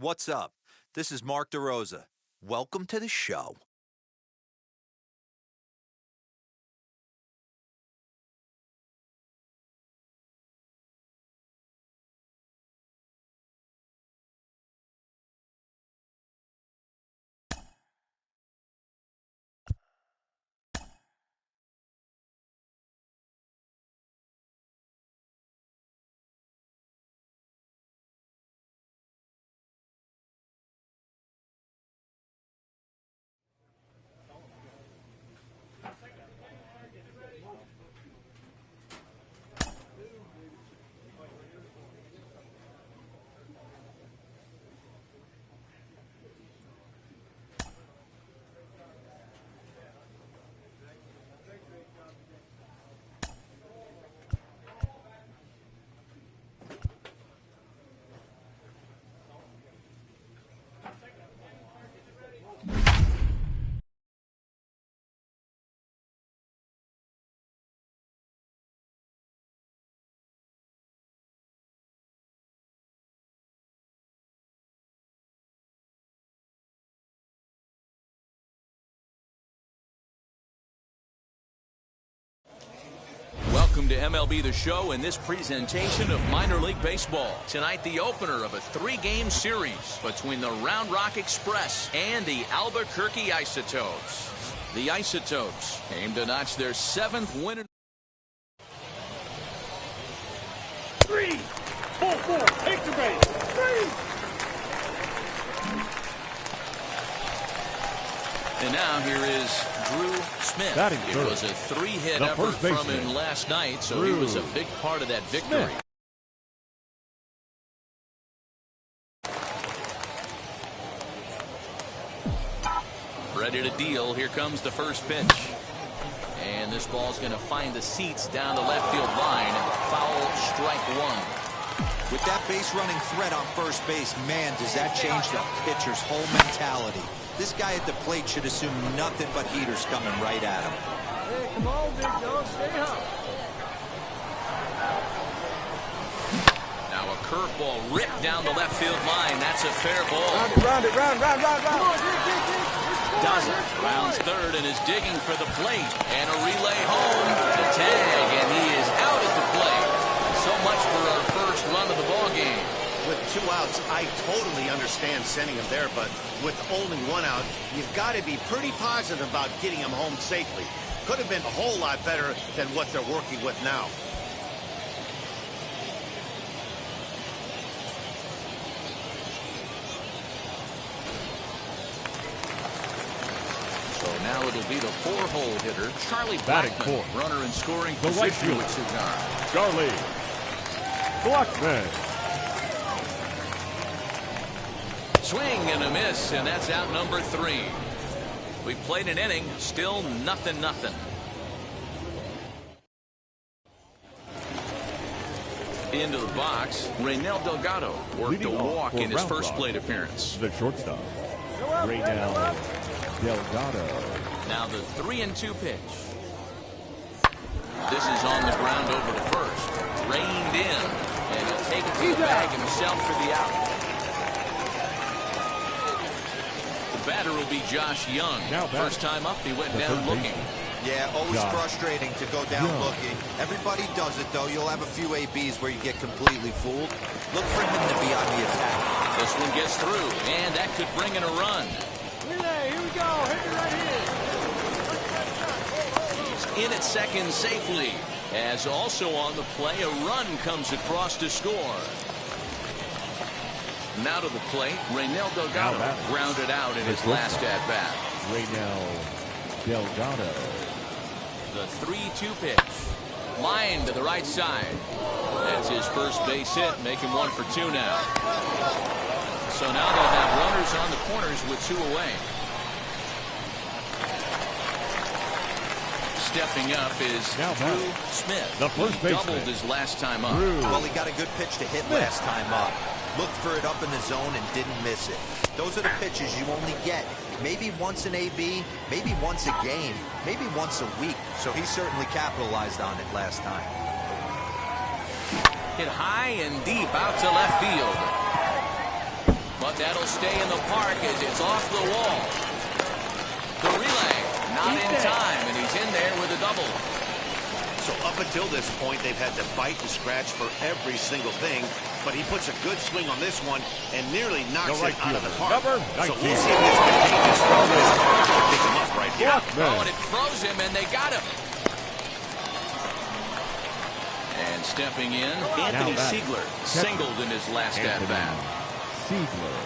What's up? This is Mark DeRosa. Welcome to the show. Welcome to MLB The Show and this presentation of minor league baseball. Tonight, the opener of a three-game series between the Round Rock Express and the Albuquerque Isotopes. The Isotopes aim to notch their 7th win. 3, 4, take the base. 3. And now here is Drew Smith. It was a 3-hit effort from him last night, so he was a big part of that victory. Ready to deal. Here comes the first pitch. And this ball's going to find the seats down the left field line. Foul, strike one. With that base running threat on first base, man, does that change the pitcher's whole mentality. This guy at the plate should assume nothing but heaters coming right at him. Hey, come on, big dog, stay hot. Now a curveball ripped down the left field line. That's a fair ball. Round it. Come on, dig. Does it. Rounds third and is digging for the plate. And a relay home. The tag, and he is out at the plate. So much for our first run of the ball game. With 2 outs, I totally understand sending him there, but with only 1 out, you've got to be pretty positive about getting him home safely. Could have been a whole lot better than what they're working with now. So now it'll be the 4-hole hitter, Charlie Blackmon, runner in scoring position with Cigar. Charlie Blackmon. Swing and a miss, and that's out number 3. We played an inning, still nothing. Into the box, Raynel Delgado worked a walk in his first plate appearance. The shortstop, Raynel Delgado. Now the 3-2 pitch. This is on the ground over the first. Reined in, and he'll take it to the bag himself for the out. Batter will be Josh Young. First time up, he went down looking. Yeah, always frustrating to go down looking. Everybody does it, though. You'll have a few ABs where you get completely fooled. Look for him to be on the attack. This one gets through, and that could bring in a run. Relay, here we go. Hit it right here. He's in at second safely. As also on the play, a run comes across to score. Now to the plate, Raynel Delgado grounded out in his last at-bat. Raynel Delgado. The 3-2 pitch. Line to the right side. That's his first base hit, making 1 for 2 now. So now they'll have runners on the corners with 2 away. Stepping up is Drew Smith. The first he doubled his last time up. Well, he got a good pitch to hit last time up. Looked for it up in the zone and didn't miss it. Those are the pitches you only get maybe once an AB, maybe once a game, maybe once a week. So he certainly capitalized on it last time. Hit high and deep out to left field. But that'll stay in the park as it's off the wall. The relay, not in time, and he's in there with a double. So up until this point, they've had to bite and scratch for every single thing, but he puts a good swing on this one and nearly knocks it out of the park. Number So 19. we'll see if this contagious throw is going to pick him up right here. Oh, and it froze him, and they got him. And stepping in, Anthony Siegler singled in his last at-bat. Siegler.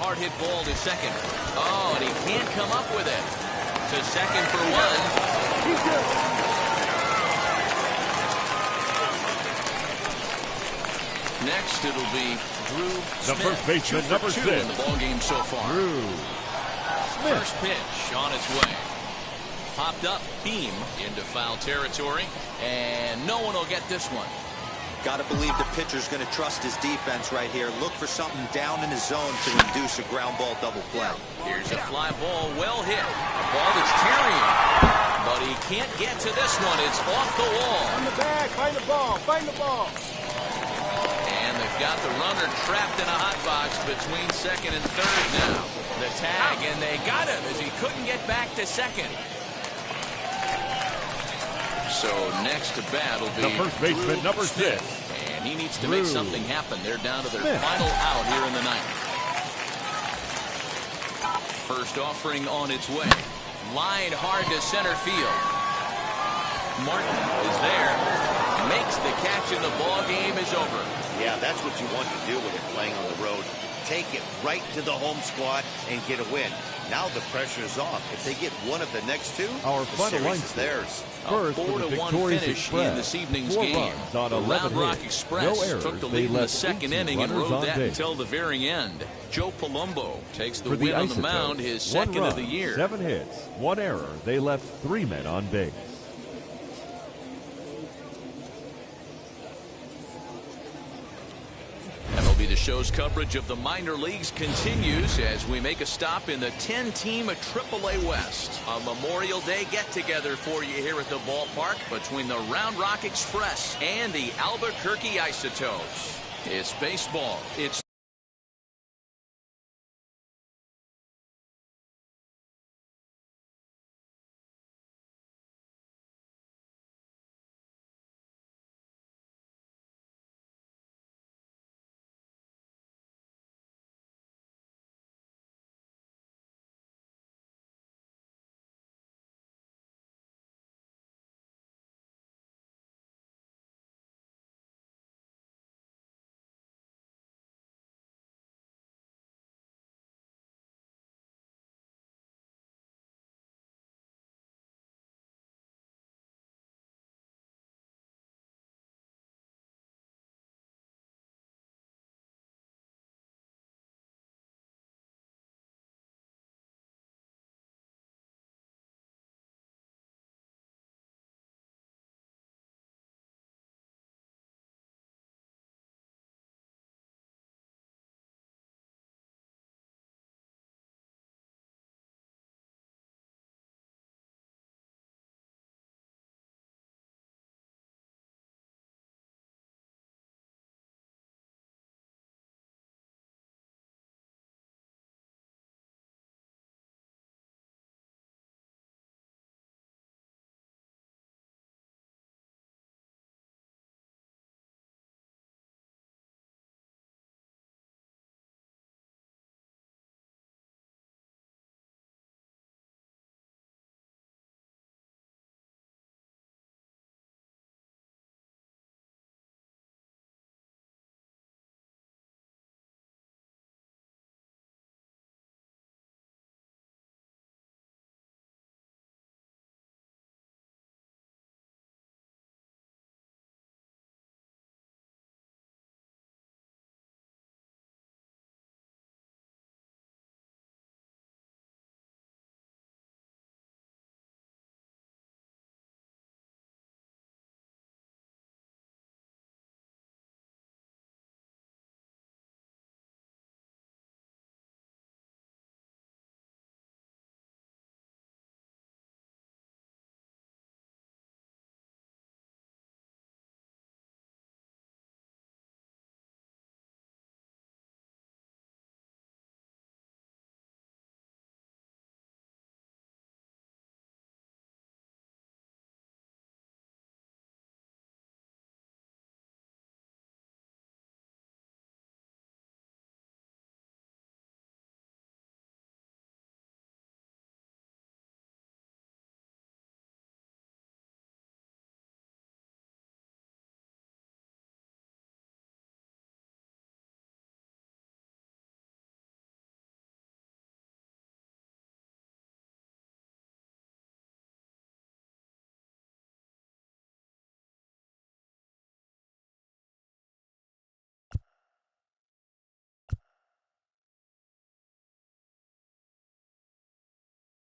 Hard hit ball to second. Oh, and he can't come up with it. To second for one. Next, it'll be Drew Smith. The first baseman, number 6. In the ball game so far. Drew Smith. First pitch on its way. Popped up, beam into foul territory, and no one will get this one. Got to believe the pitcher's going to trust his defense right here. Look for something down in his zone to induce a ground ball double play. Here's a fly ball, well hit. A ball that's carrying, but he can't get to this one. It's off the wall. On the bag, find the ball, find the ball. And they've got the runner trapped in a hot box between second and third now. The tag, and they got him as he couldn't get back to second. So next to bat will be The first baseman, number 6. And he needs to make something happen. They're down to their final out here in the ninth. First offering on its way. Line hard to center field. Martin is there. Makes the catch, and the ball game is over. Yeah, that's what you want to do when you're playing on the road. Take it right to the home squad and get a win. Now the pressure is off. If they get one of the next two, Our the final series line is theirs. First, A 4-1 finish in this evening's game. On The 11 Round Rock hits. Express No errors. took the They lead in the left second 18 inning and runners rode on that base. until the very end. Joe Palumbo takes the For the win on the Isotopes, mound, his 1 second run, of the year. 7 hits, 1 error. They left 3 men on base. The show's coverage of the minor leagues continues as we make a stop in the 10-team AAA West. A Memorial Day get-together for you here at the ballpark between the Round Rock Express and the Albuquerque Isotopes. It's baseball. It's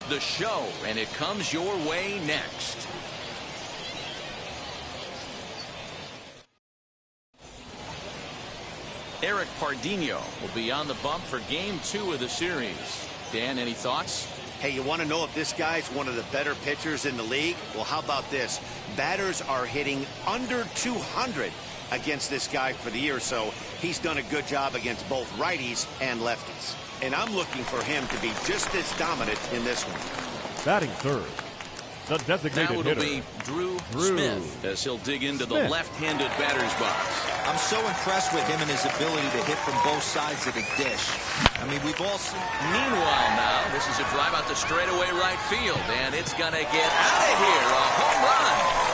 the show, and it comes your way next. Eric Pardinho will be on the bump for Game 2 of the series. Dan, any thoughts? Hey, you want to know if this guy's one of the better pitchers in the league? Well, how about this? Batters are hitting under 200 against this guy for the year, so he's done a good job against both righties and lefties. And I'm looking for him to be just as dominant in this one. Batting third, the designated Now it'll hitter, be Drew Smith, as he'll dig into the left-handed batter's box. I'm so impressed with him and his ability to hit from both sides of the dish. I mean, we've all seen. Meanwhile now, this is a drive out to straightaway right field, and it's going to get out of here. A home run.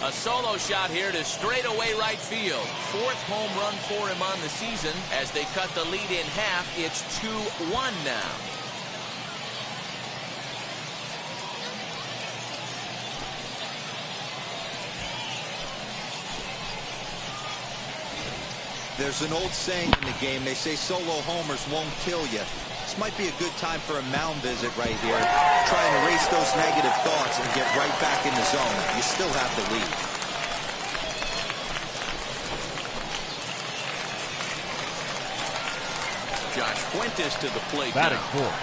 A solo shot here to straightaway right field. Fourth home run for him on the season. As they cut the lead in half, it's 2-1 now. There's an old saying in the game. They say solo homers won't kill you. This might be a good time for a mound visit right here. Try and erase those negative thoughts and get right back in the zone. You still have the lead. Josh Fuentes to the plate batting now. fourth,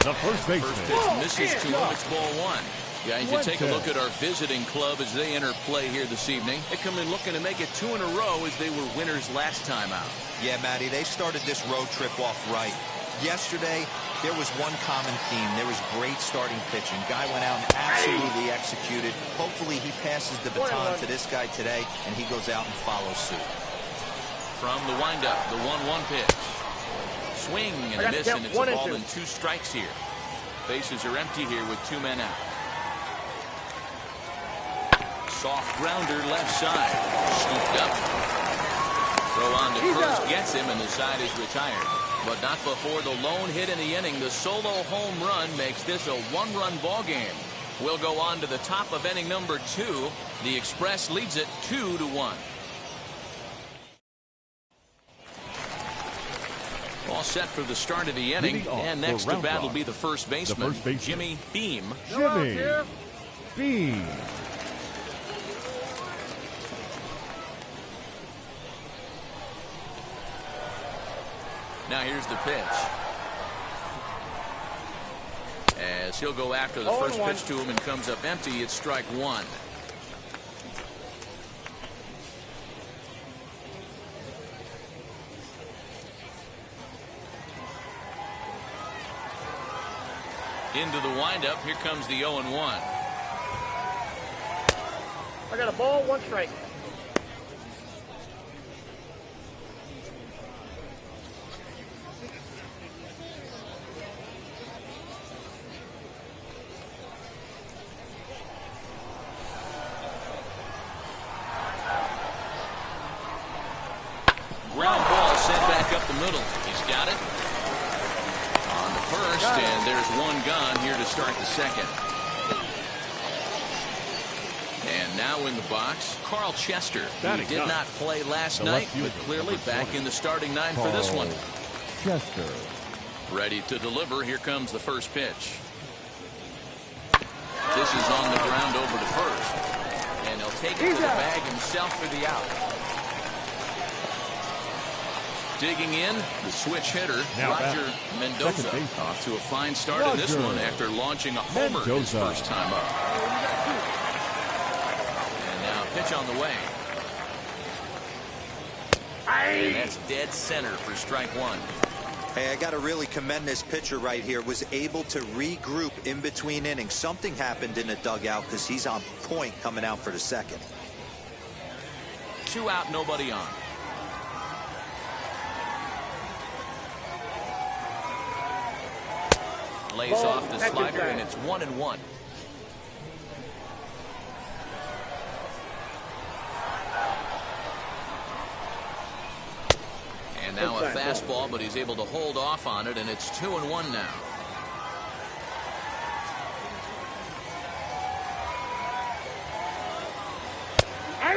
the first baseman. First pitch misses to him. It's ball one. Guys, you take a look at our visiting club as they enter play here this evening. They come in looking to make it 2 in a row as they were winners last time out. Yeah, Matty, they started this road trip off right. Yesterday, there was one common theme. There was great starting pitching. Guy went out and absolutely executed. Hopefully he passes the baton to this guy today, and he goes out and follows suit. From the windup, the 1-1 pitch. Swing and a miss, and it's a ball and 2 strikes here. Bases are empty here with 2 men out. Soft grounder left side. Scooped up. Throw on to first gets him, and the side is retired. But not before the lone hit in the inning. The solo home run makes this a 1-run ball game. We'll go on to the top of inning number 2. The Express leads it 2-1. All set for the start of the inning. And next to bat will be the first baseman, Jimmy Beam. Jimmy Beam. Now here's the pitch. As he'll go after the first pitch to him and comes up empty, it's strike 1. Into the windup, here comes the 0-1. I got a ball, 1 strike. Ground ball sent back up the middle. He's got it. On the first, and there's 1 gone here to start the second. And now in the box, Carl Chester. He did not play last night, but clearly back in the starting 9 for this one. Chester. Ready to deliver. Here comes the first pitch. This is on the ground over to first. And he'll take it to the bag himself for the out. Digging in, the switch hitter, Roger Mendoza. Off to a fine start in this one after launching a homer his first time up. And now a pitch on the way. And that's dead center for strike 1. Hey, I got to really commend this pitcher right here. Was able to regroup in between innings. Something happened in the dugout because he's on point coming out for the second. 2 out, nobody on. Lays off the slider, and it's 1-1. And now a fastball, but he's able to hold off on it, and it's 2-1 now.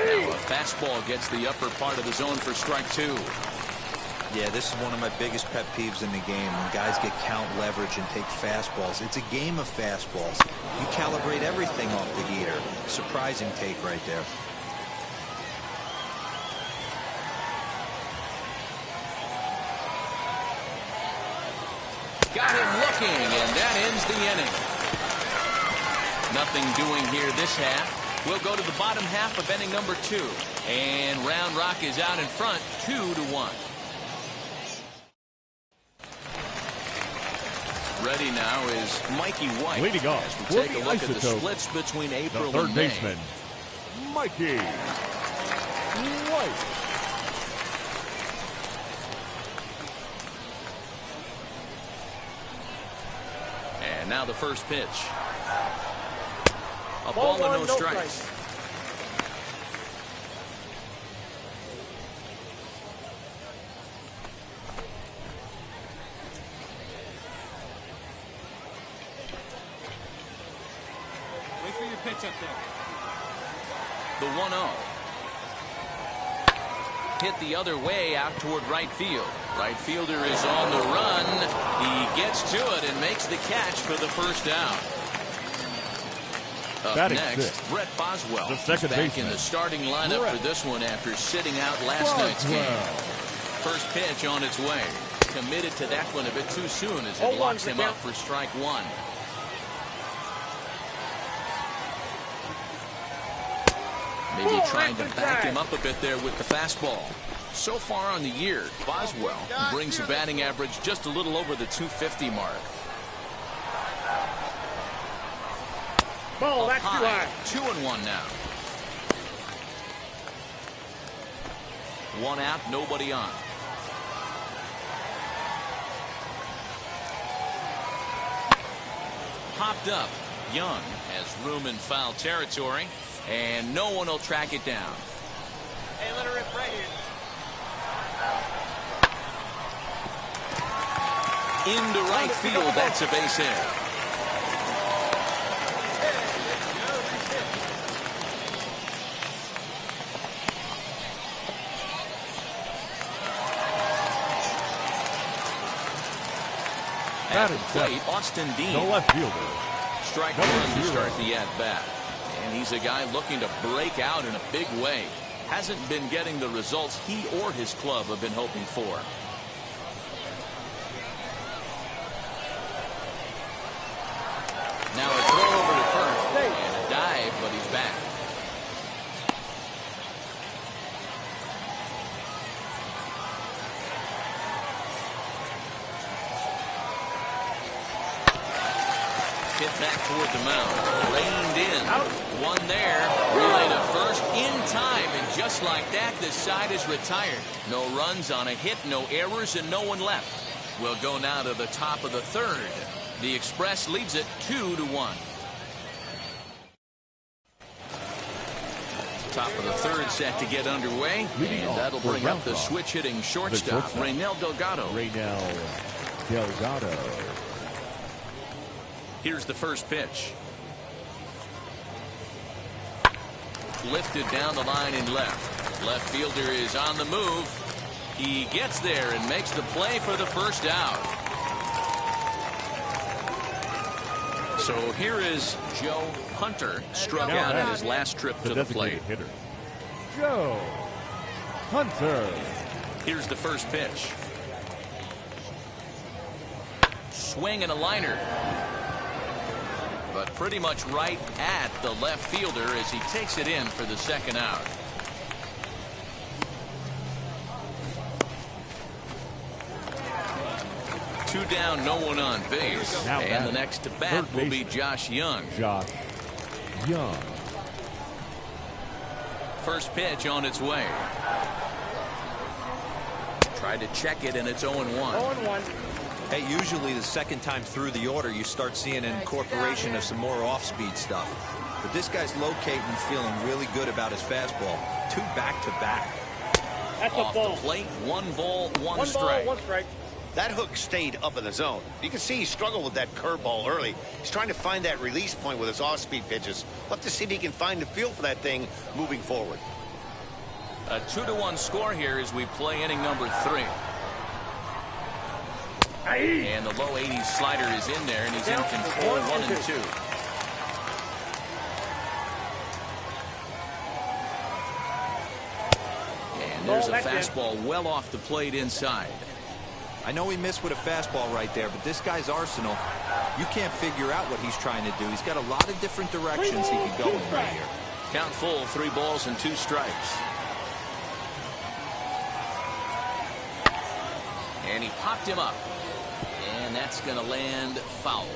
Now a fastball gets the upper part of the zone for strike 2. Yeah, this is one of my biggest pet peeves in the game. When guys get count leverage and take fastballs. It's a game of fastballs. You calibrate everything off the heater. Surprising take right there. Got him looking, and that ends the inning. Nothing doing here this half. We'll go to the bottom half of inning number 2. And Round Rock is out in front, 2-1. Ready now is Mikey White. Leading off as we take a look at the splits between April the and May. third baseman, Mikey White. And now the first pitch. A ball and no strikes. Wait for your pitch up there. The 1-0. Hit the other way out toward right field. Right fielder is on the run. He gets to it and makes the catch for the first out. Up Batting next, sixth, Brett Boswell. the second back baseman, in the starting lineup Brett for this one after sitting out last night's game. First pitch on its way. Committed to that one a bit too soon as it locks him up for strike 1. Maybe trying to back him up a bit there with the fastball. So far on the year, Boswell brings a batting average just a little over the 250 mark. Ball, that's too high. 2-1 now. 1 out, nobody on. Popped up. Young has room in foul territory, and no one will track it down. Hey, let her rip right here. Into right field, that's a base hit. At the plate, Austin Dean. The left fielder. Strike 1 to start the at-bat. And he's a guy looking to break out in a big way. Hasn't been getting the results he or his club have been hoping for. Now a throw over to first. And a dive, but he's back. Hit back toward the mound. Reined in. One there. Relay to first in time. And just like that, this side is retired. No runs on a hit, no errors, and no one left. We'll go now to the top of the third. The Express leads it 2-1. Top of the third set to get underway. And that'll bring up the switch-hitting shortstop, Raynel Delgado. Here's the first pitch. Lifted down the line in left. Left fielder is on the move. He gets there and makes the play for the first out. So here is Joe Hunter, struck out in his last trip to the plate. Hitter, Joe Hunter. Here's the first pitch. Swing and a liner. But pretty much right at the left fielder as he takes it in for the second out. Two down, no one on base. Now and the next to bat will be Josh Young. First pitch on its way. Tried to check it, and it's 0-1. 0-1. Hey, usually the second time through the order, you start seeing an incorporation of some more off-speed stuff. But this guy's locating and feeling really good about his fastball. 2 back-to-back. That's Off a ball. the plate, 1 ball, 1 strike. 1 ball, 1 strike. That hook stayed up in the zone. You can see he struggled with that curveball early. He's trying to find that release point with his off-speed pitches. We'll have to see if he can find the feel for that thing moving forward. A 2-1 score here as we play inning number 3. And the low 80s slider is in there, and he's in control. 1-2. And there's a fastball well off the plate inside. I know he missed with a fastball right there, but this guy's arsenal, you can't figure out what he's trying to do. He's got a lot of different directions he could go in right here. Count full, 3 balls and 2 strikes. And he popped him up. And that's going to land foul.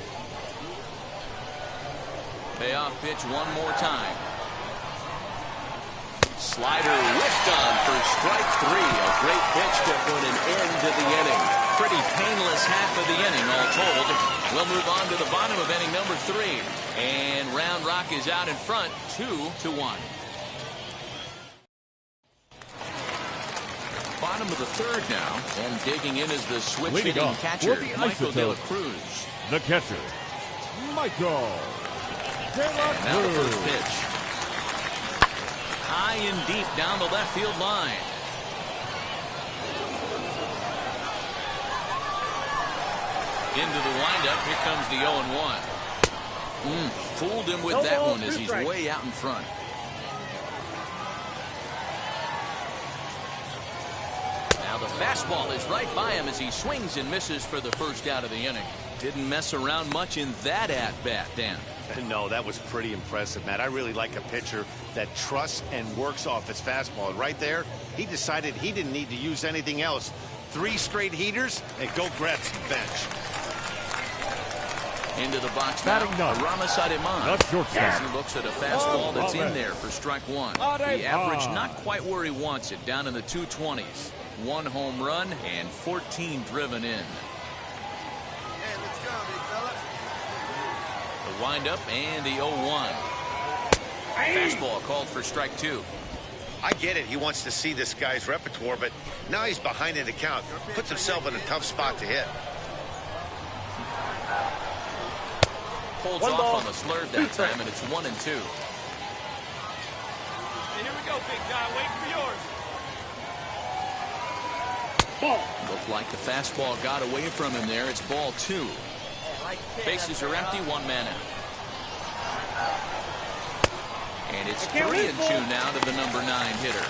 Payoff pitch one more time. Slider whiffed on for strike 3. A great pitch to put an end to the inning. Pretty painless half of the inning, all told. We'll move on to the bottom of inning number 3. And Round Rock is out in front, 2-1. Bottom of the 3rd now, and digging in is the switch-hitting catcher, Michael De La Cruz. The catcher, Michael De La Cruz. Now the first pitch. High and deep down the left field line. Into the windup, here comes the 0-1. Fooled him with that one as he's way out in front. Now the fastball is right by him as he swings and misses for the first out of the inning. Didn't mess around much in that at-bat, Dan. No, that was pretty impressive, Matt. I really like a pitcher that trusts and works off his fastball. And right there, he decided he didn't need to use anything else. 3 straight heaters and go grab some bench. Into the box now, Aramis Ademan. As he looks at a fastball that's in there for strike 1. The average not quite where he wants it, down in the 220s. 1 home run and 14 driven in. Hey, let's go, big fella. The windup and the 0-1. Fastball called for strike 2. I get it. He wants to see this guy's repertoire, but now he's behind in the count. Puts himself in a tough spot to hit. Holds off on the slurve that time, and it's 1-2. Hey, here we go, big guy. Wait for yours. Looked like the fastball got away from him there. It's ball 2. Bases are empty, 1 man out. And it's 3-2 now to the number 9 hitter.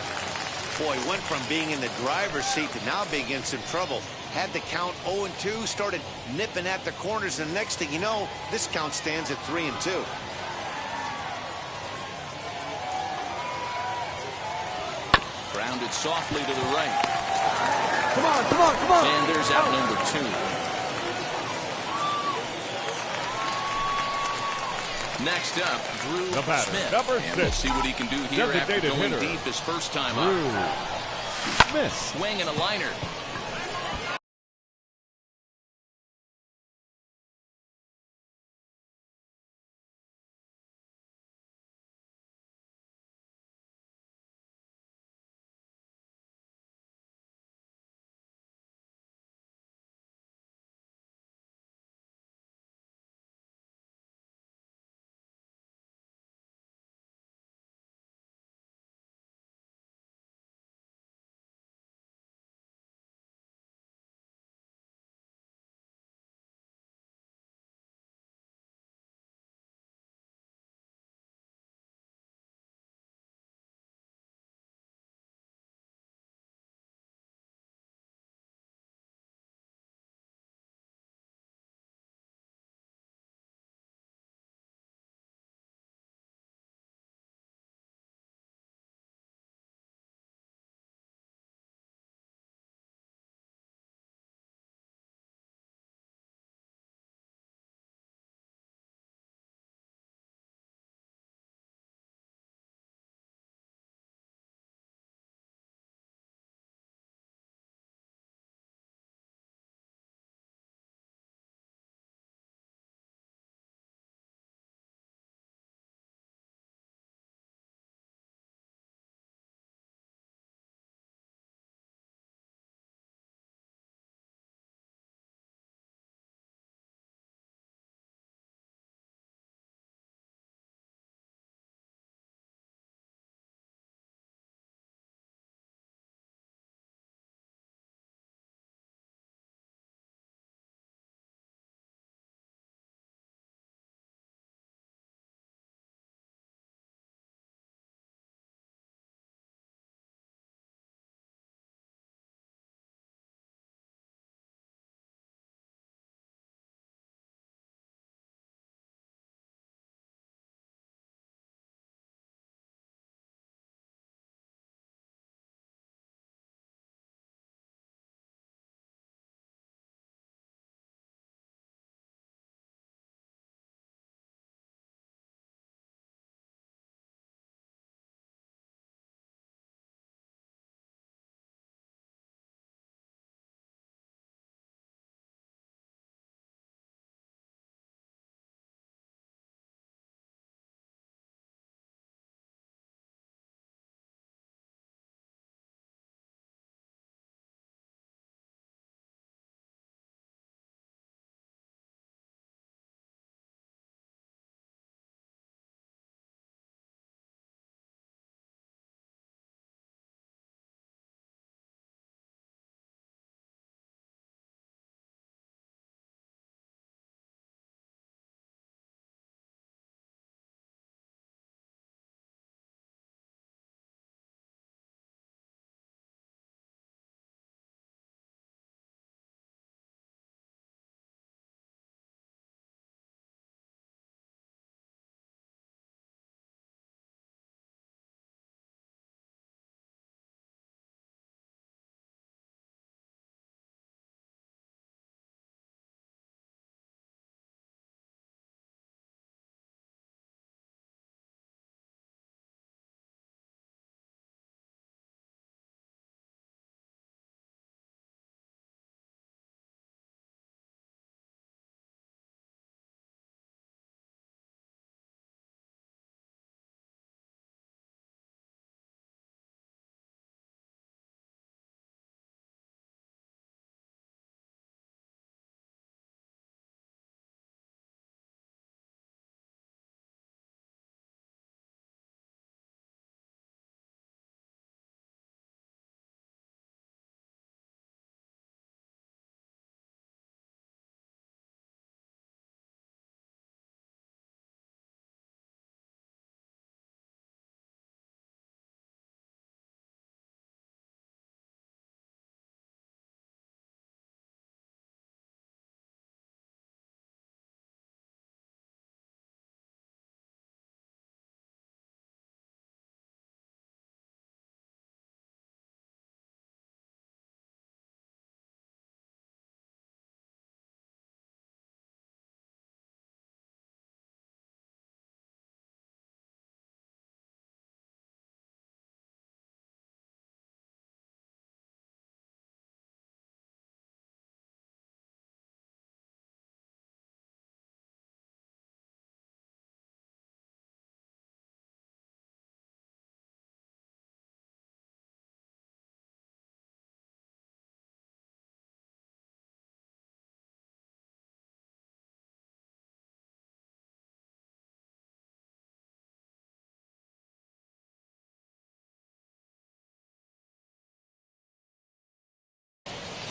Boy, went from being in the driver's seat to now being in some trouble. Had the count 0-2, started nipping at the corners, and the next thing you know, this count stands at 3-2. Grounded softly to the right. Come on, come on, come on. And there's out number 2. Next up, Drew Smith. Number 6. And we'll see what he can do here after going hitter. deep his first time Drew up. Smith. Swing and a liner.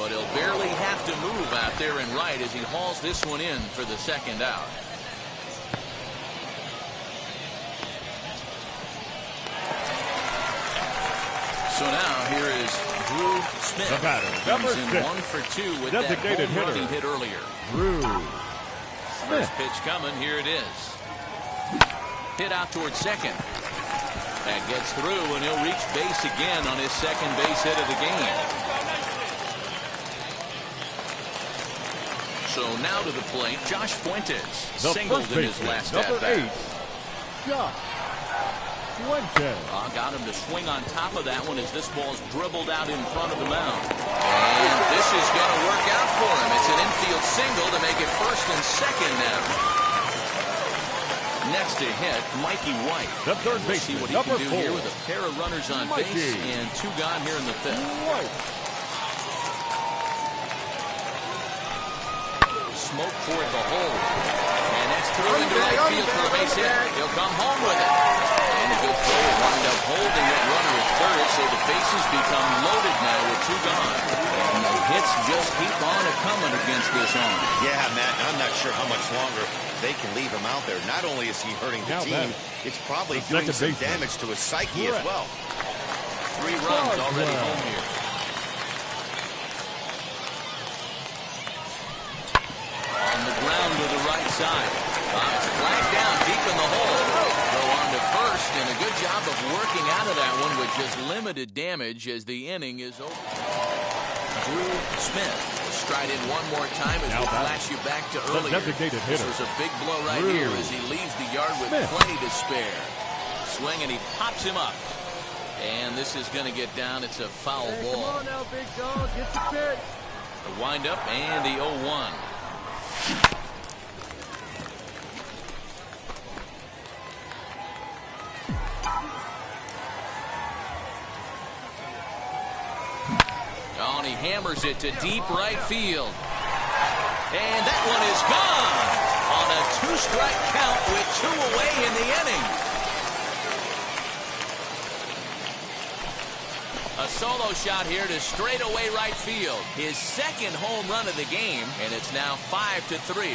but he'll barely have to move out there in right as he hauls this one in for the second out. So now here is Drew Smith. The batter, number He's in 6. 1 for 2 with Designated that home run he hitter. hit earlier. Drew First Smith. pitch coming. Here it is. Hit out towards second. That gets through, and he'll reach base again on his second base hit of the game. So now to the plate, Josh Fuentes. The Singled first in his baseman, last number at-bat. 8, Josh Fuentes. Got him to swing on top of that one as this ball's dribbled out in front of the mound. And this is going to work out for him. It's an infield single to make it first and second now. Next to hit, Mikey White. The third We'll see baseman, what he number can do 4. here with a pair of runners on Mikey base and 2 gone here in the 5th. White. Smoke toward the hole. And that's through into right field for a base hit. He'll come home with it. And a good throw will wind up holding that runner at third, so the bases become loaded now with 2 gone. And the hits just keep on coming against this arm. Yeah, Matt, I'm not sure how much longer they can leave him out there. Not only is he hurting the Now team, that, it's probably the doing some second baseman. damage to his psyche as well. 3 runs already home here. On the ground to the right side. It's flagged down deep in the hole. Go on to first, and a good job of working out of that one with just limited damage as the inning is over. Drew Smith stride in one more time as we flash you back to earlier. Designated This hitter. was a big blow right Drew here as he leaves the yard with Smith. plenty to spare. Swing, and he pops him up. And this is going to get down. It's a foul ball. Come on now, big dog. Get the pitch. The windup and the 0-1. Oh, and he hammers it to deep right field. And that one is gone on a 2-strike count with 2 away in the inning. A solo shot here to straightaway right field. His second home run of the game, and it's now 5-3.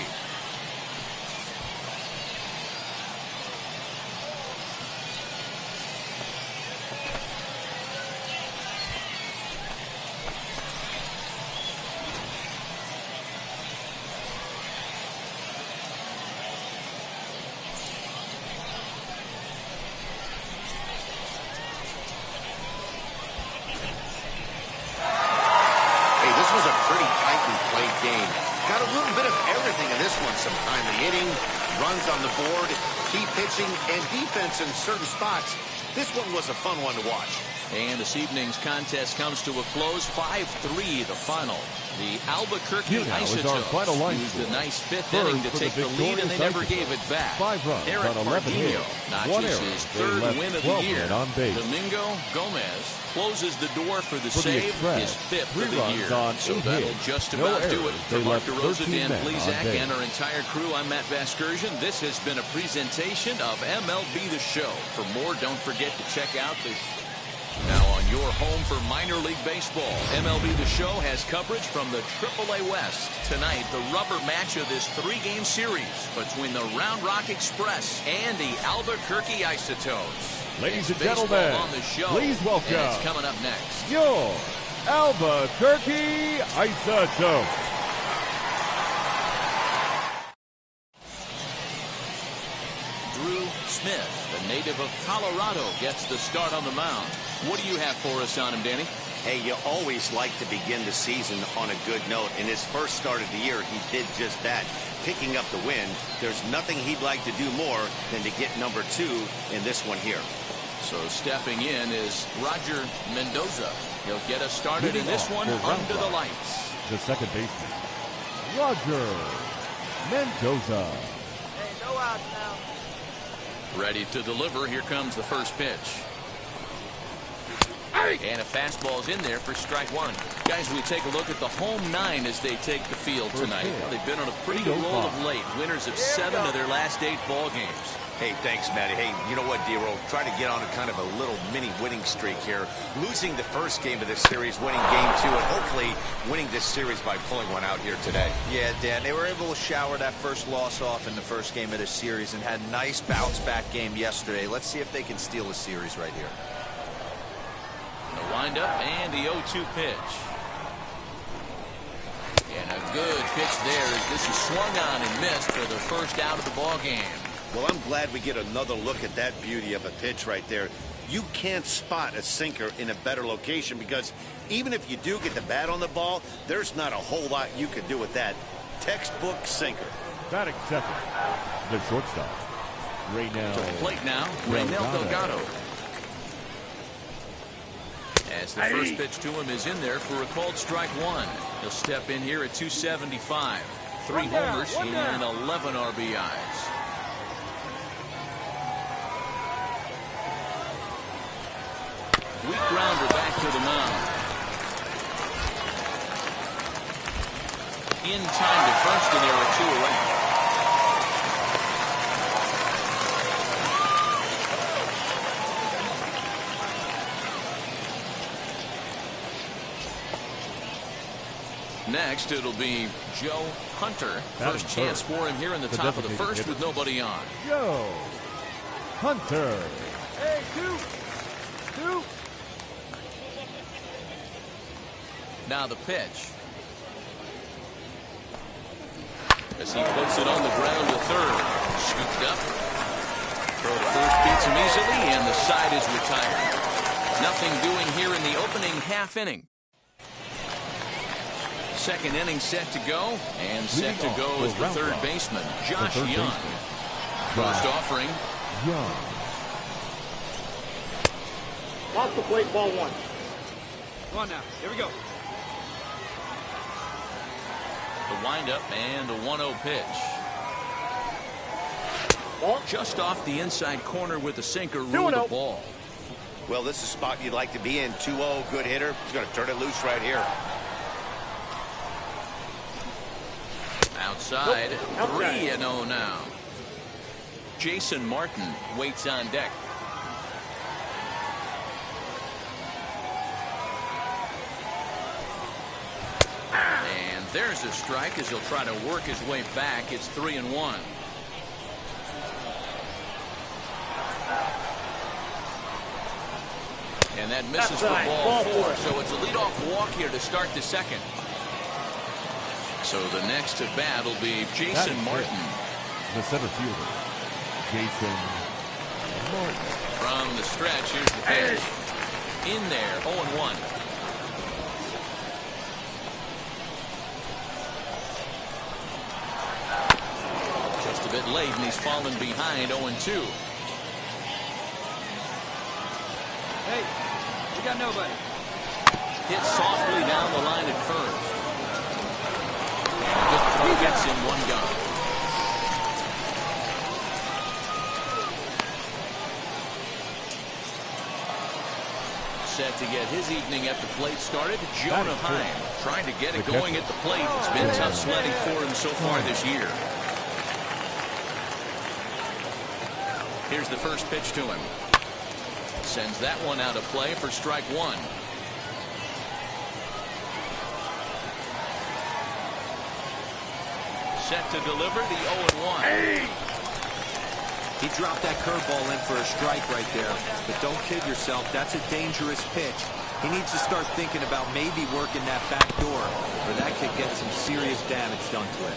Runs on the board, key pitching, and defense in certain spots. This one was a fun one to watch. And this evening's contest comes to a close. 5-3 the final. The Albuquerque Isotopes used a nice 5th inning to take the lead, and they never gave it back. 5 runs Eric on 11 Pardinho hits, 1 notches error. his They 3rd left win of 12 the year. men on base. Domingo Gomez closes the door for the save, his 5th 3 of the runs year. on So 8 that'll hits, just no about do it. errors. For They Mark left DeRosa, 13 Dan men on Plesac, base. and our entire crew, I'm Matt Vasgersian. This has been a presentation of MLB The Show. For more, don't forget to check out the... Now on your home for minor league baseball, MLB The Show has coverage from the AAA West. Tonight, the rubber match of this 3-game series between the Round Rock Express and the Albuquerque Isotopes. Ladies and Baseball gentlemen, on the show, please welcome and it's coming up next. your Albuquerque Isotopes. Drew Smith, the native of Colorado, gets the start on the mound. What do you have for us on him, Danny? Hey, you always like to begin the season on a good note. In his first start of the year, he did just that, picking up the win. There's nothing he'd like to do more than to get number 2 in this one here. So stepping in is Roger Mendoza. He'll get us started in this one for under the lights. The second baseman, Roger Mendoza. Hey, no outs now. Ready to deliver. Here comes the first pitch. And a fastball's in there for strike 1. Guys, we take a look at the home 9 as they take the field tonight. Well, they've been on a pretty good roll of late. Winners of 7 of their last 8 ball games. Hey, thanks, Matty. Hey, you know what, D-Roll? Try to get on a kind of a little mini winning streak here. Losing the first game of this series, winning game 2, and hopefully winning this series by pulling one out here today. Yeah, Dan, they were able to shower that first loss off in the first game of this series and had a nice bounce-back game yesterday. Let's see if they can steal the series right here. The windup and the 0-2 pitch. And a good pitch there as this is swung on and missed for the first out of the ball game. Well, I'm glad we get another look at that beauty of a pitch right there. You can't spot a sinker in a better location because even if you do get the bat on the ball, there's not a whole lot you can do with that. Textbook sinker. Batting second, the shortstop, Raynel. To the plate now, Raynel Delgado. As the first pitch to him is in there for a called strike 1. He'll step in here at 275. 3 homers and 11 RBIs. Weak grounder back to the mound. In time to first, and there are 2 away. Next, it'll be Joe Hunter. First chance for him here in the top of the first with nobody on. Joe Hunter. Hey, 2. Now the pitch. As he puts it on the ground to third. Scooped up. Throw to first beats him easily, and the side is retired. Nothing doing here in the opening half inning. Second inning set to go, and set to go is the third baseman, Josh Young. First offering. Young. Off the plate, ball 1. Come on now. Here we go. The windup and the 1-0 pitch. Just off the inside corner with the sinker, ruled the ball. Well, this is a spot you'd like to be in. 2-0, good hitter. He's going to turn it loose right here. Outside, 3-0 now. Jason Martin waits on deck. And there's a strike as he'll try to work his way back. It's 3-1. And that misses for ball 4. So it's a leadoff walk here to start the second. So the next to bat will be Jason Martin. The center fielder, Jason Martin. From the stretch, here's the pitch. In there, 0-1. Just a bit late, and he's fallen behind, 0-2. Hey, we got nobody. Hit softly down the line at first. Good throw gets him 1 gone. Set to get his evening at the plate started, Jonah Heim trying to get it going at the plate. It's been tough sledding for him so far this year. Here's the first pitch to him. Sends that one out of play for strike 1. Set to deliver the 0-1. He dropped that curveball in for a strike right there. But don't kid yourself, that's a dangerous pitch. He needs to start thinking about maybe working that back door, or that could get some serious damage done to it.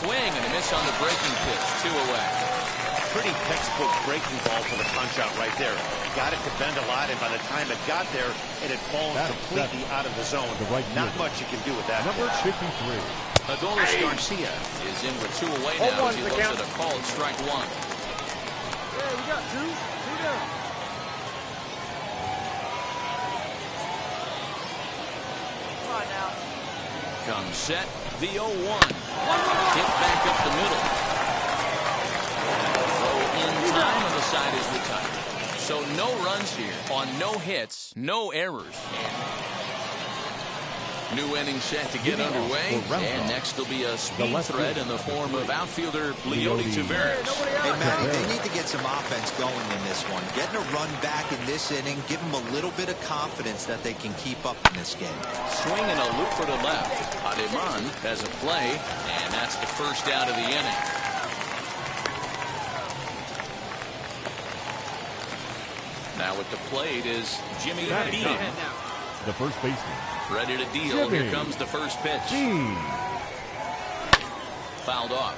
Swing and a miss on the breaking pitch. 2 away. Pretty textbook breaking ball for the punch out right there. Got it to bend a lot, and by the time it got there, it had fallen completely out of the zone. Not much you can do with that. Number 53. Adolis Garcia is in with 2 away now as he looks at a called strike 1. Hey, we got 2. 2 down. Come on now. Comes set, the 0-1. Hit back up the middle. Throw in side is retired. So no runs here on no hits, no errors. New inning set to get underway, and next will be a speed threat in the form of outfielder Leody Taveras. Hey, Matty, they need to get some offense going in this one. Getting a run back in this inning, give them a little bit of confidence that they can keep up in this game. Swinging a loop for the left. Ademan has a play, and that's the first out of the inning. Now at the plate is Jimmy Beam. The first baseman. Ready to deal. Here comes the first pitch. Fouled off.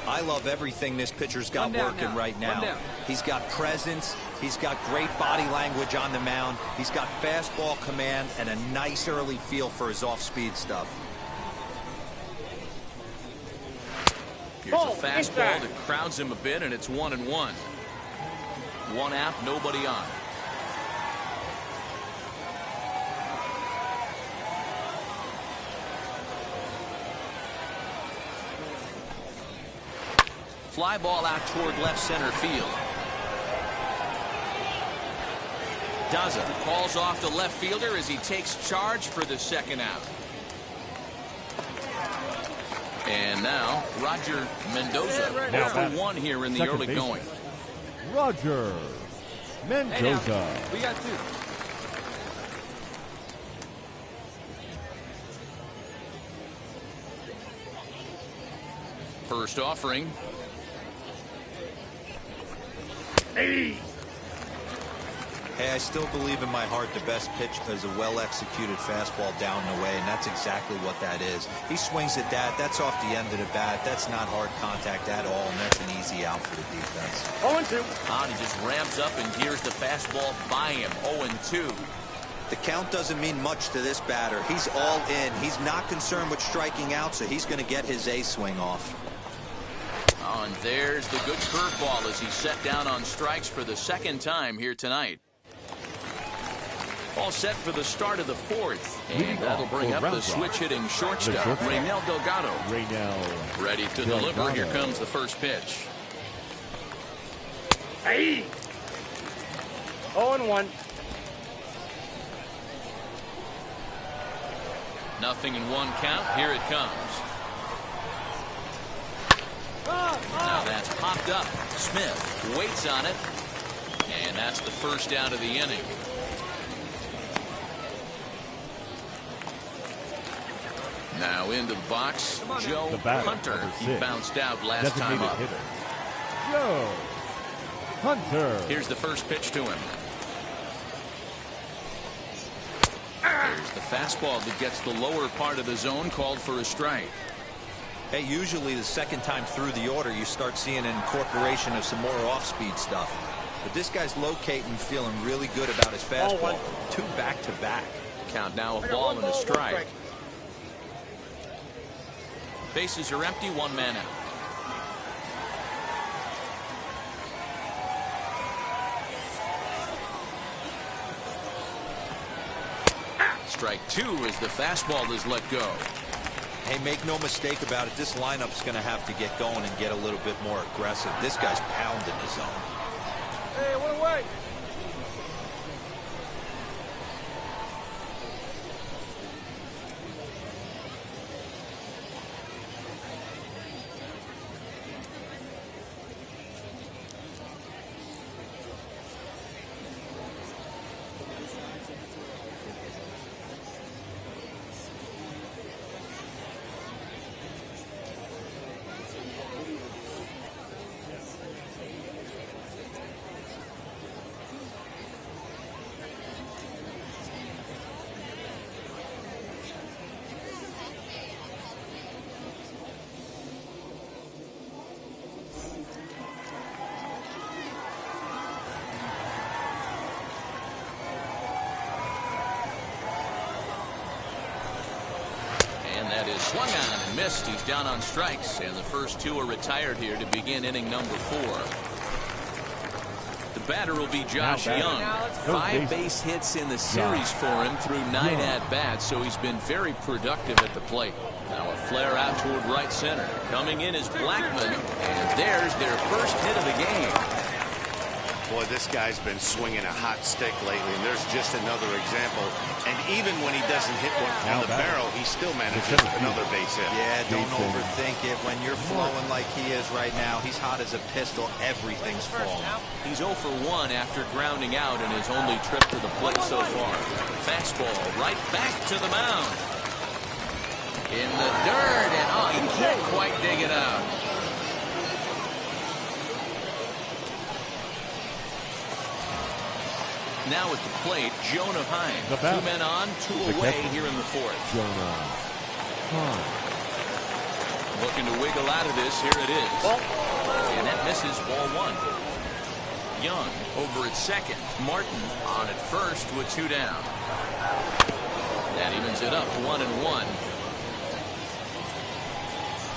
I love everything this pitcher's got working right now. He's got presence. He's got great body language on the mound. He's got fastball command and a nice early feel for his off-speed stuff. Here's a fastball that crowds him a bit, and it's 1-1. One out, nobody on. Fly ball out toward left center field. Mendoza calls off the left fielder as he takes charge for the second out. And now Roger Mendoza, 0-for-1 here in the early going. Roger Mendoza. We got two. First offering. Hey, I still believe in my heart the best pitch is a well-executed fastball down and away, and that's exactly what that is. He swings at that. That's off the end of the bat. That's not hard contact at all, and that's an easy out for the defense. 0-2. He just ramps up and gears the fastball by him. 0-2. The count doesn't mean much to this batter. He's all in. He's not concerned with striking out, so he's going to get his A swing off. And there's the good curveball as he's set down on strikes for the second time here tonight. All set for the start of the fourth. And that'll bring up the switch-hitting shortstop, Raynel Delgado. Ready to deliver. Here comes the first pitch. Hey! 0-1. Nothing in one count. Here it comes. Now that's popped up. Smith waits on it. And that's the first out of the inning. Now into the box, Joe Hunter. He bounced out last time up. Joe Hunter. Here's the first pitch to him. There's the fastball that gets the lower part of the zone, called for a strike. Hey, usually the second time through the order, you start seeing an incorporation of some more off-speed stuff. But this guy's locating, feeling really good about his fastball. 2 back-to-back. Count now a ball and a strike. Bases are empty, 1 man out. Strike 2 as the fastball is let go. Hey, make no mistake about it, this lineup's going to have to get going and get a little bit more aggressive. This guy's pounding the zone. Hey, what away? Swung on and missed. He's down on strikes, and the first 2 are retired here to begin inning number 4. The batter will be Josh Young. 5 base hits in the series for him through 9 at-bats, so he's been very productive at the plate. Now a flare out toward right center. Coming in is Blackman, and there's their first hit of the game. Boy, this guy's been swinging a hot stick lately, and there's just another example. And even when he doesn't hit one on the barrel, he still manages another base hit. Yeah, don't overthink it. When you're flowing like he is right now, he's hot as a pistol. Everything's falling. He's 0 for 1 after grounding out in his only trip to the plate so far. Fastball right back to the mound. In the dirt, and oh, he can't quite dig it out. Now at the plate, Jonah Hine. 2 men on, 2 away here in the 4th. Jonah Hine. Looking to wiggle out of this. Here it is. And that misses, ball 1. Young over at second. Martin on at first with 2 down. That evens it up, 1-1.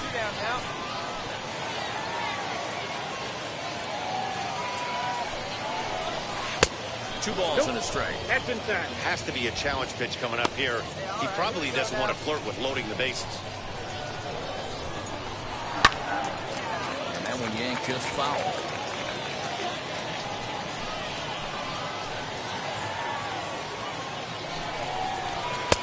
2 down now. 2 balls and a strike. That's inside. Has to be a challenge pitch coming up here. He probably doesn't want to flirt with loading the bases. And that one yanked just foul.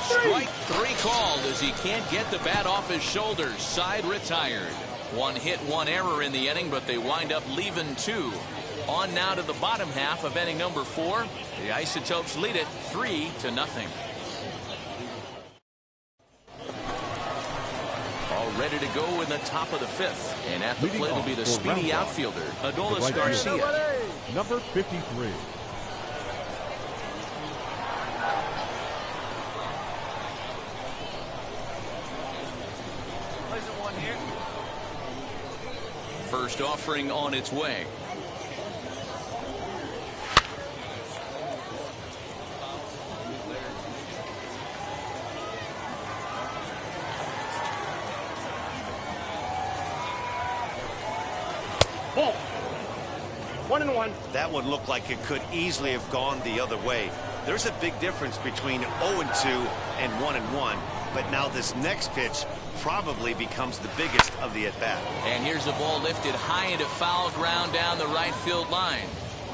Strike 3 called as he can't get the bat off his shoulders. Side retired. 1 hit, 1 error in the inning, but they wind up leaving 2. On now to the bottom half of inning number 4. The Isotopes lead it 3-0. All ready to go in the top of the 5th. And at the plate will be the speedy outfielder, Adolis Garcia. Number 53. First offering on its way. Ball. 1-1. That one looked like it could easily have gone the other way. There's a big difference between 0-2 and 1-1. But now this next pitch probably becomes the biggest of the at-bat. And here's the ball lifted high into foul ground down the right field line.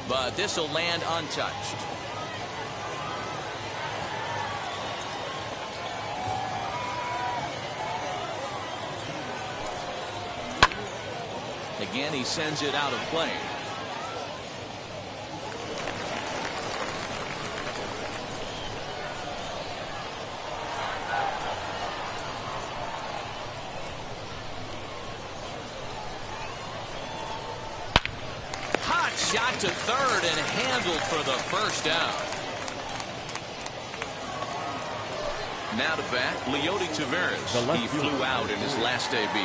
But this will land untouched. Again, he sends it out of play. Hot shot to third and handled for the first out. Now to bat, Leody Taveras. He flew out in his last debut.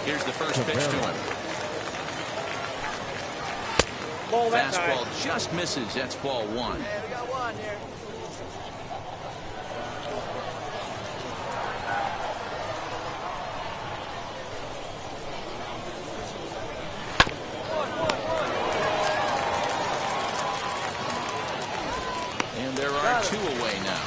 Here's the first pitch to him. Fastball just misses. That's ball 1. Hey, we got 1 here. And there are 2 away now.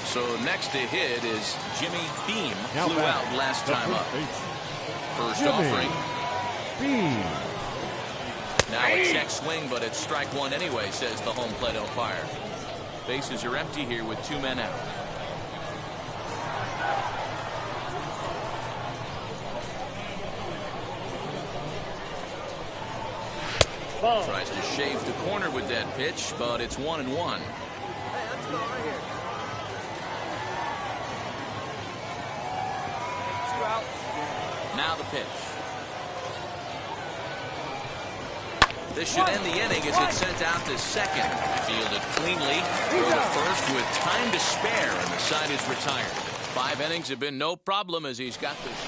So next to hit is Jimmy Beam. Flew out last time up. First offering. Beam. Now a check swing, but it's strike 1 anyway, says the home plate umpire. Bases are empty here with 2 men out. Ball. Tries to shave the corner with that pitch, but it's 1-1. Hey, let's go right here. 2 outs. Now the pitch. This should end the inning as it's sent out to second. Fielded cleanly. Throw to first with time to spare, and the side is retired. 5 innings have been no problem as he's got this.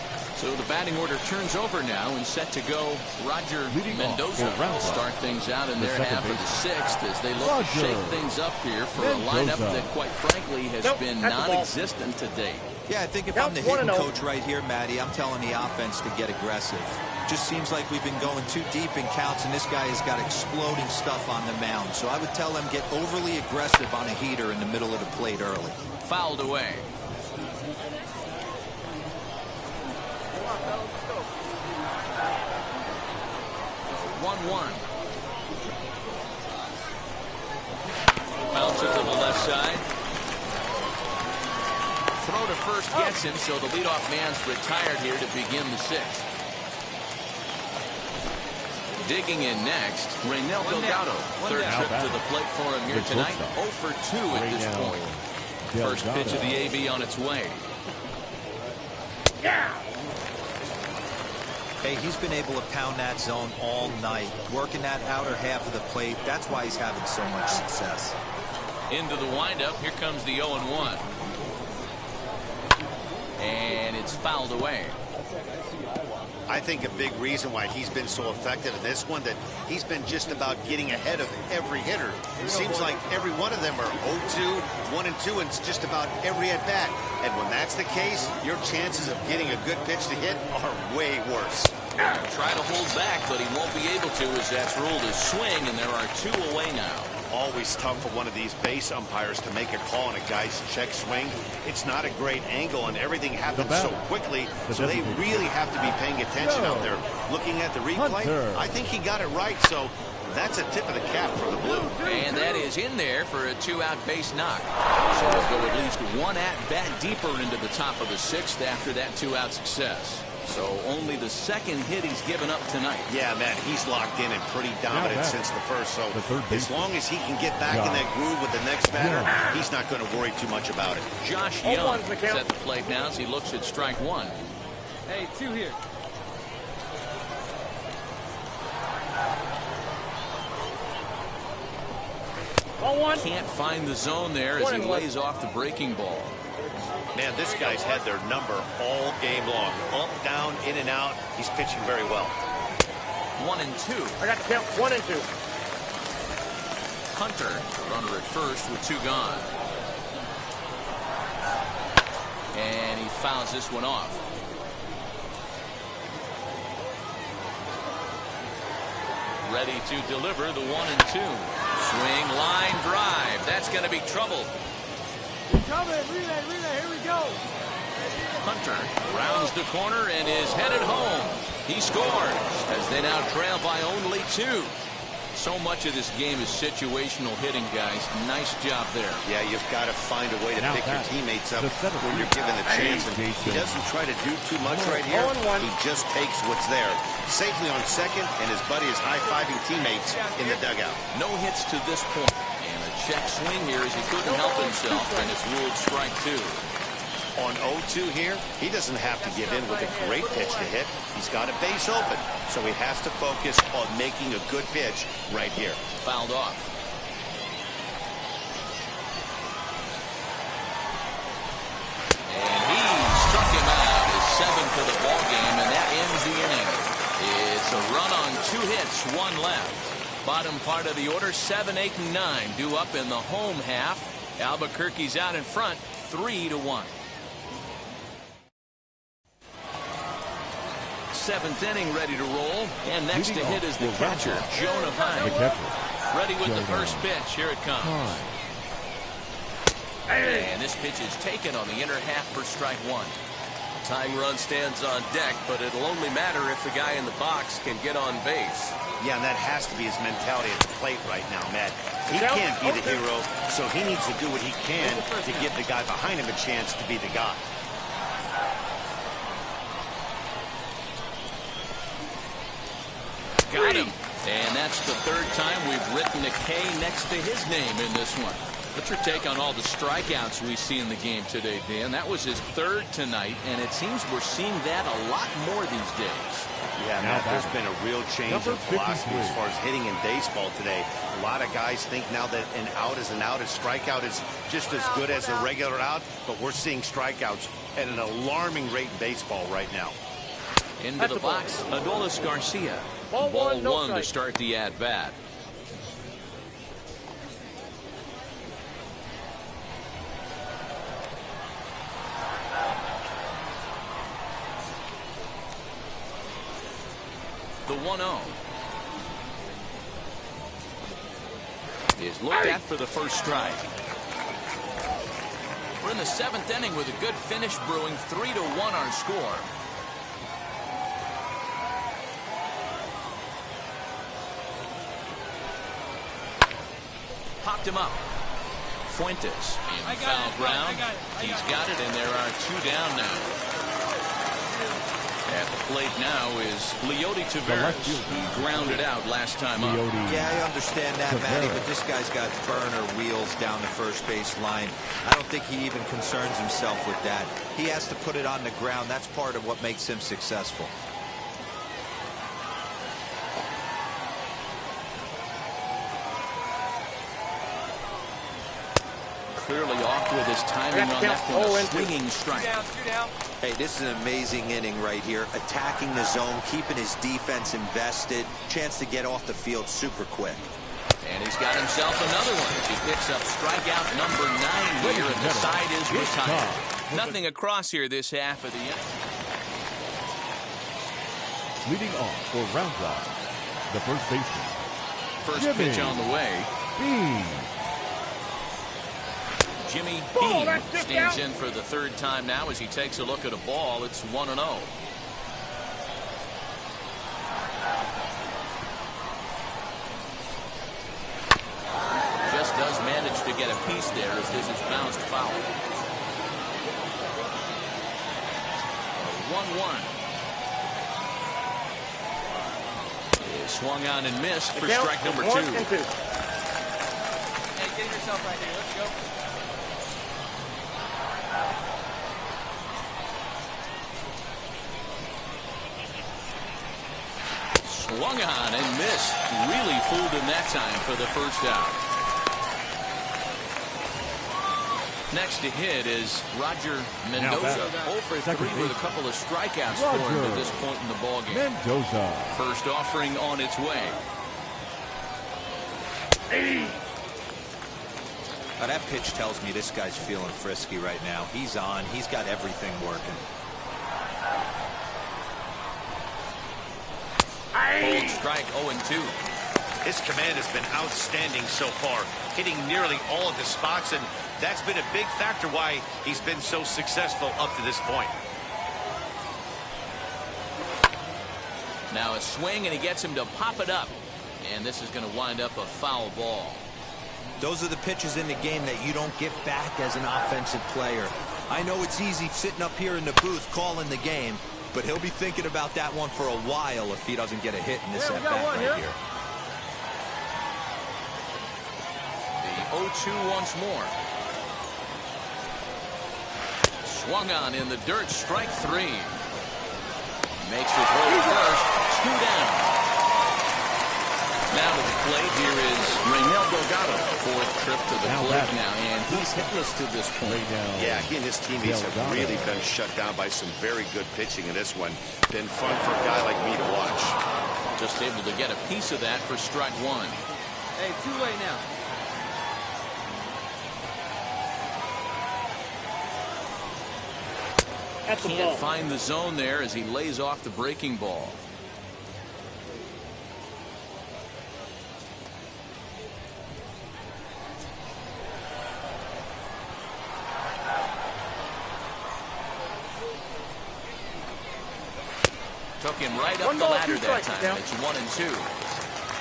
So the batting order turns over now and set to go. Roger Mendoza will start things out in their half of the 6th as they look to shake things up here for a lineup that, quite frankly, has been non-existent to date. Yeah, I think if I'm the hitting coach right here, Matty, I'm telling the offense to get aggressive. Just seems like we've been going too deep in counts, and this guy has got exploding stuff on the mound. So I would tell them get overly aggressive on a heater in the middle of the plate early. Fouled away. Come on, fellas, let's go. 1-1. Bounces to the left side. Throw to first gets him, so the leadoff man's retired here to begin the sixth. Digging in next, Raynel Delgado. Third trip to the plate for him here tonight. 0 for 2 at this point. First pitch of the AB on its way. Hey, he's been able to pound that zone all night, working that outer half of the plate. That's why he's having so much success. Into the windup. Here comes the 0-1. And it's fouled away. I think a big reason why he's been so effective in this one, that he's been just about getting ahead of every hitter. It seems like every one of them are 0-2, 1-2, and it's just about every at-bat. And when that's the case, your chances of getting a good pitch to hit are way worse. Try to hold back, but he won't be able to, as that's ruled a swing, and there are 2 away now. Always tough for one of these base umpires to make a call on a guy's check swing. It's not a great angle, and everything happens so quickly, so they really have to be paying attention out there. Looking at the replay, I think he got it right, so that's a tip of the cap for the Blue. And that is in there for a 2-out base knock. So we'll go at least 1 at-bat deeper into the top of the 6th after that 2-out success. So only the second hit he's given up tonight. Yeah, man, he's locked in and pretty dominant since the first. So as long as he can get back in that groove with the next batter, he's not going to worry too much about it. Josh Young is at the plate now as he looks at strike 1. Hey, 2 here. Can't find the zone there as he lays off the breaking ball. Man, this guy's had their number all game long. Up, down, in and out. He's pitching very well. 1-2. I got the count. 1 and 2. Hunter, runner at first with 2 gone. And he fouls this one off. Ready to deliver the 1-2. Swing, line, drive. That's going to be trouble. Coming, relay, here we go. Hunter rounds the corner and is headed home. He scores as they now trail by only 2. So much of this game is situational hitting, guys. Nice job there. Yeah, you've got to find a way to pick your teammates up when you're given the chance. And he doesn't try to do too much right here. He just takes what's there. Safely on second, and his buddy is high-fiving teammates in the dugout. No hits to this point. And a check swing here as he couldn't help himself, and it's ruled strike 2. On 0-2 here, he doesn't have to give in with a great pitch to hit. He's got a base open, so he has to focus on making a good pitch right here. Fouled off. And he struck him out. His 7th of the ball game, and that ends the inning. It's a run on 2 hits, 1 left. Bottom part of the order, 7, 8, and 9 due up in the home half. Albuquerque's out in front, 3-1. 7th inning ready to roll, and next to hit is the catcher, Jonah Hine. Ready with the first pitch. Here it comes. And this pitch is taken on the inner half for strike 1. Tying run stands on deck, but it'll only matter if the guy in the box can get on base. Yeah, and that has to be his mentality at the plate right now, Matt. He can't be the hero, so he needs to do what he can to give the guy behind him a chance to be the guy. Got him. And that's the 3rd time we've written a K next to his name in this one. What's your take on all the strikeouts we see in the game today, Dan? That was his 3rd tonight, and it seems we're seeing that a lot more these days. Yeah, Matt, there's been a real change in philosophy as far as hitting in baseball today. A lot of guys think now that an out is an out, a strikeout is just as good as a regular out, but we're seeing strikeouts at an alarming rate in baseball right now. Into the box, Adolis Garcia. Ball 1 to start the at-bat. the 1-0. Is looked at for the first strike. We're in the 7th inning with a good finish brewing. 3-1 our score. Popped him up. Fuentes in foul ground. He's got it, and there are 2 down now. At the plate now is Leody Taveras. He grounded out last time up. Yeah, I understand that, Matty, but this guy's got burner wheels down the first base line. I don't think he even concerns himself with that. He has to put it on the ground. That's part of what makes him successful. Clearly off with his timing on that one. A swinging strike. 2 down. Hey, this is an amazing inning right here. Attacking the zone, keeping his defense invested. Chance to get off the field super quick. And he's got himself another one. He picks up strikeout number 9 here, and the side is retired. Nothing across here this half of the inning. Leading off for round drive, the first baseman. First pitch on the way. Jimmy Bean stands in for the 3rd time now as he takes a look at a ball. It's 1-0. Just does manage to get a piece there as this is bounced foul. 1-1. Swung on and missed for strike number 2. Hey, get yourself right here. Let's go. Swung on and missed. Really fooled him that time for the first out. Next to hit is Roger Mendoza. 0 for 3 with a couple of strikeouts for him at this point in the ballgame. Mendoza. First offering on its way. Now that pitch tells me this guy's feeling frisky right now. He's on. He's got everything working. Cold strike 0-2. His command has been outstanding so far, hitting nearly all of the spots, and that's been a big factor why he's been so successful up to this point. Now a swing, and he gets him to pop it up. And this is going to wind up a foul ball. Those are the pitches in the game that you don't get back as an offensive player. I know it's easy sitting up here in the booth calling the game, but he'll be thinking about that one for a while if he doesn't get a hit in this at-bat right here. The 0-2 once more. Swung on in the dirt, strike 3. Makes the throw to first, 2 down. Now to the plate, here is Delgado. 4th trip to the plate now, and he's hitless to this point. Yeah, he and his teammates have really been shut down by some very good pitching in this one. Been fun for a guy like me to watch. Just able to get a piece of that for strike 1. Hey, 2-way now. Can't find the zone there as he lays off the breaking ball. Took him right up the ladder that time. It's 1-2.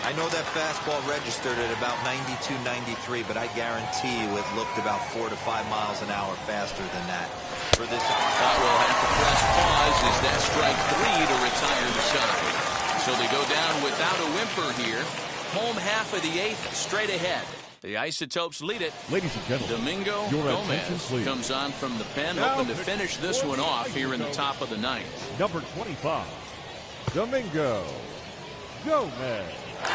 I know that fastball registered at about 92, 93, but I guarantee you it looked about 4 to 5 miles an hour faster than that. For this, will have to press pause as that strike 3 to retire the side. So they go down without a whimper here. Home half of the 8th, straight ahead. The Isotopes lead it. Ladies and gentlemen, Domingo Gomez comes on from the pen, hoping to finish this one off here in the top of the 9th. Number 25, Domingo Gomez. Good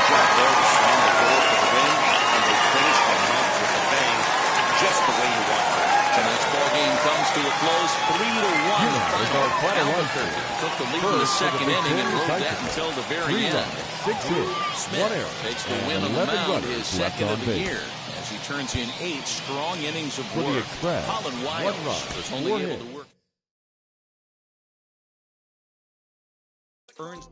job there to slam the goal for the win, and they finish the match with a bang, just the way you want it. Tonight's ball game comes to a close, 3-1. Albuquerque took the lead in the second inning and rode that until the very end. Smith takes the win on the mound, his second of the year. as he turns in 8 strong innings of For the work. Express, Colin 1 Wiles run, was only 4 able hits. to work. Earns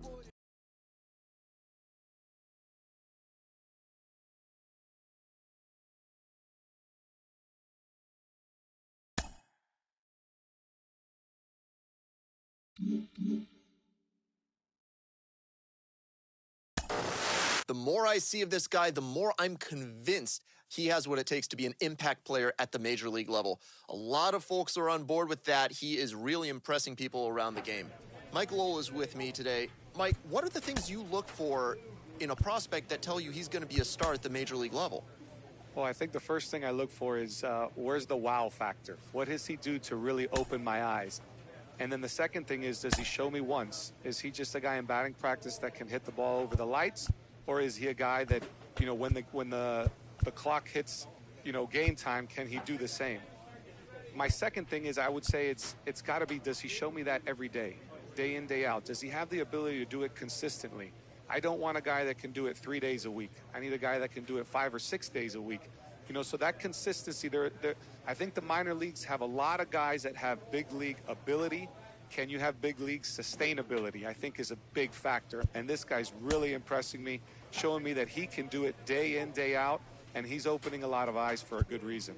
The more I see of this guy, the more I'm convinced he has what it takes to be an impact player at the major league level. A lot of folks are on board with that. He is really impressing people around the game. Mike Lowell is with me today. Mike, what are the things you look for in a prospect that tell you he's going to be a star at the major league level? Well, I think the first thing I look for is where's the wow factor? What does he do to really open my eyes? And then the second thing is, does he show me once? Is he just a guy in batting practice that can hit the ball over the lights? Or is he a guy that, you know, when the clock hits, you know, game time, can he do the same? My second thing is, I would say it's got to be, does he show me that every day in, day out? Does he have the ability to do it consistently? I don't want a guy that can do it 3 days a week. I need a guy that can do it 5 or 6 days a week. You know, so that consistency, I think the minor leagues have a lot of guys that have big league ability. Can you have big league sustainability? I think is a big factor. And this guy's really impressing me, showing me that he can do it day in, day out, and he's opening a lot of eyes for a good reason.